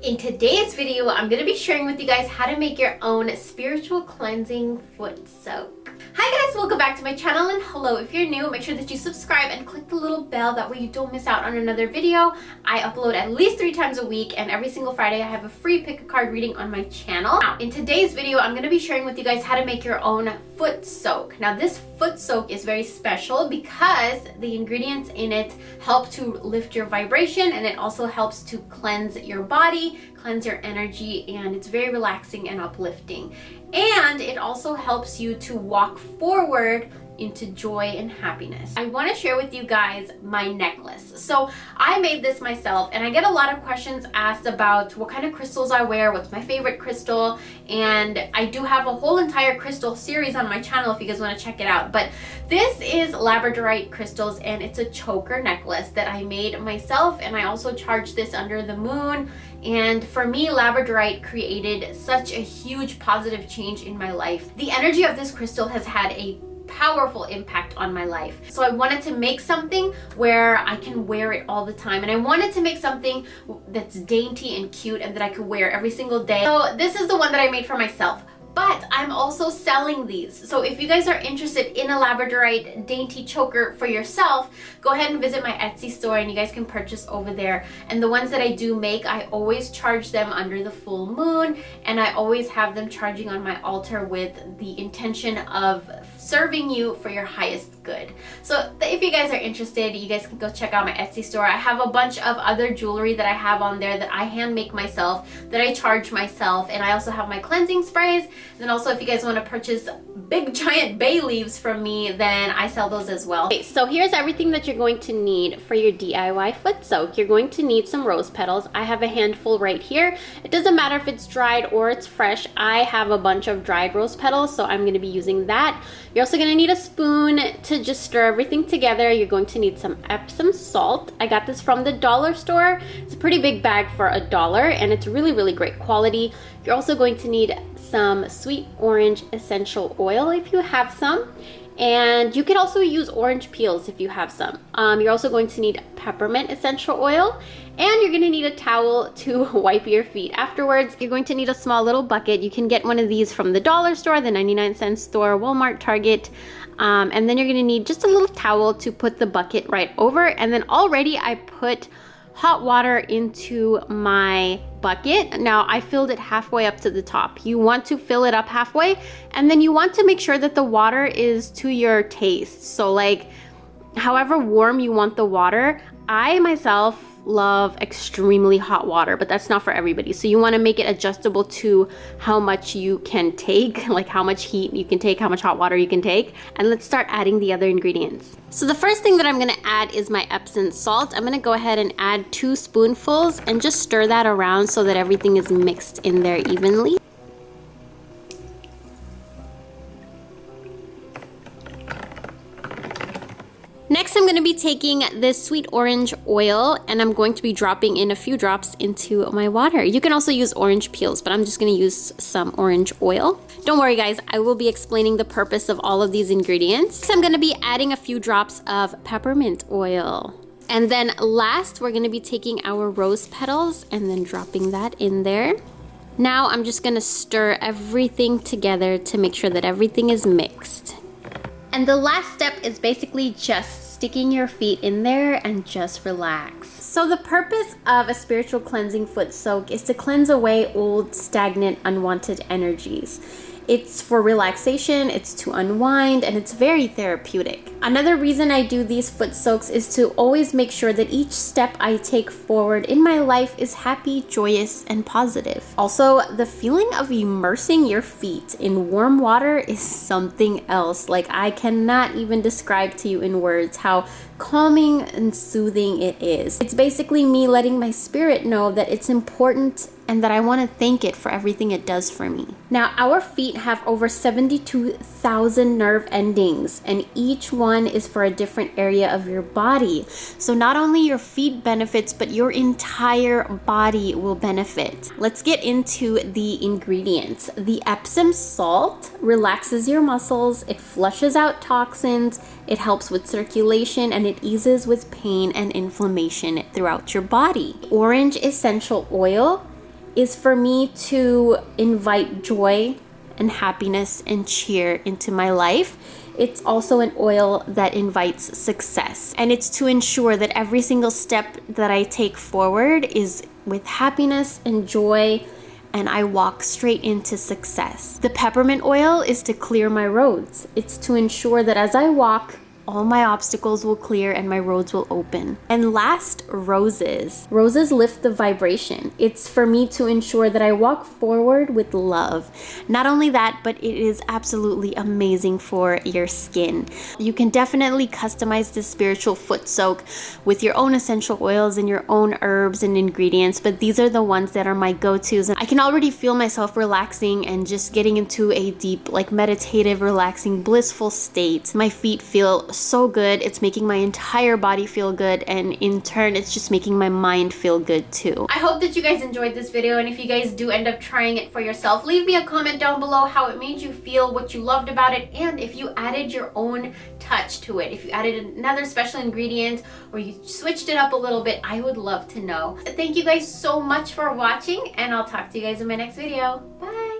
In today's video, I'm going to be sharing with you guys how to make your own spiritual cleansing foot soak. Hi guys, welcome back to my channel, and hello if you're new, make sure that you subscribe and click the little bell, that way you don't miss out on another video. I upload at least 3 times a week, and every single Friday I have a free pick a card reading on my channel. Now, in today's video, I'm going to be sharing with you guys how to make your own foot soak. Now this foot soak is very special because the ingredients in it help to lift your vibration, and it also helps to cleanse your body, cleanse your energy, and it's very relaxing and uplifting. And it also helps you to walk forward into joy and happiness. I want to share with you guys my necklace. So I made this myself, and I get a lot of questions asked about what kind of crystals I wear, what's my favorite crystal, and I do have a whole entire crystal series on my channel if you guys want to check it out. But this is labradorite crystals, and it's a choker necklace that I made myself, and I also charged this under the moon. And for me, labradorite created such a huge positive change in my life. The energy of this crystal has had a powerful impact on my life. So I wanted to make something where I can wear it all the time, and I wanted to make something that's dainty and cute and that I could wear every single day. So this is the one that I made for myself. But I'm also selling these. So if you guys are interested in a labradorite dainty choker for yourself, go ahead and visit my Etsy store and you guys can purchase over there. And the ones that I do make, I always charge them under the full moon, and I always have them charging on my altar with the intention of serving you for your highest good. So if you guys are interested, you guys can go check out my Etsy store. I have a bunch of other jewelry that I have on there that I hand make myself, that I charge myself, and I also have my cleansing sprays. Then also, if you guys want to purchase big giant bay leaves from me, then I sell those as well. Okay, so here's everything that you're going to need for your DIY foot soak. You're going to need some rose petals. I have a handful right here. It doesn't matter if it's dried or it's fresh. I have a bunch of dried rose petals, so I'm going to be using that. You're also going to need a spoon to just stir everything together. You're going to need some Epsom salt. I got this from the dollar store. It's a pretty big bag for $1, and it's really great quality. You're also going to need some sweet orange essential oil if you have some, and you can also use orange peels if you have some. You're also going to need peppermint essential oil, and you're going to need a towel to wipe your feet afterwards. You're going to need a small little bucket. You can get one of these from the dollar store, the 99-cent store, Walmart, Target. And then you're going to need just a little towel to put the bucket right over. And then already I put hot water into my bucket. Now I filled it halfway up to the top. You want to fill it up halfway, and then you want to make sure that the water is to your taste. So like however warm you want the water. I myself love extremely hot water, but that's not for everybody. So you want to make it adjustable to how much you can take, like how much heat you can take, how much hot water you can take. And let's start adding the other ingredients. So the first thing that I'm going to add is my Epsom salt. I'm going to go ahead and add 2 spoonfuls and just stir that around so that everything is mixed in there evenly. Next, I'm going to be taking this sweet orange oil, and I'm going to be dropping in a few drops into my water. You can also use orange peels, but I'm just going to use some orange oil. Don't worry guys, I will be explaining the purpose of all of these ingredients. So I'm going to be adding a few drops of peppermint oil. And then last, we're going to be taking our rose petals and then dropping that in there. Now I'm just going to stir everything together to make sure that everything is mixed. And the last step is basically just sticking your feet in there and just relax. So the purpose of a spiritual cleansing foot soak is to cleanse away old, stagnant, unwanted energies. It's for relaxation, it's to unwind, and it's very therapeutic. Another reason I do these foot soaks is to always make sure that each step I take forward in my life is happy, joyous, and positive. Also, the feeling of immersing your feet in warm water is something else. Like, I cannot even describe to you in words how calming and soothing it is. It's basically me letting my spirit know that it's important and that I want to thank it for everything it does for me. Now, our feet have over 72,000 nerve endings, and each one is for a different area of your body. So not only your feet benefits, but your entire body will benefit. Let's get into the ingredients. The Epsom salt relaxes your muscles, it flushes out toxins, it helps with circulation, and it eases with pain and inflammation throughout your body. Orange essential oil is for me to invite joy and happiness and cheer into my life. It's also an oil that invites success, and it's to ensure that every single step that I take forward is with happiness and joy, and I walk straight into success. The peppermint oil is to clear my roads. It's to ensure that as I walk, all my obstacles will clear and my roads will open. And last, roses. Roses lift the vibration. It's for me to ensure that I walk forward with love. Not only that, but it is absolutely amazing for your skin. You can definitely customize this spiritual foot soak with your own essential oils and your own herbs and ingredients, but these are the ones that are my go-tos. And I can already feel myself relaxing and just getting into a deep, like meditative, relaxing, blissful state. My feet feel so good. It's making my entire body feel good, and in turn it's just making my mind feel good too. I hope that you guys enjoyed this video, and if you guys do end up trying it for yourself, leave me a comment down below how it made you feel, what you loved about it, and if you added your own touch to it. If you added another special ingredient or you switched it up a little bit, I would love to know. Thank you guys so much for watching, and I'll talk to you guys in my next video. Bye!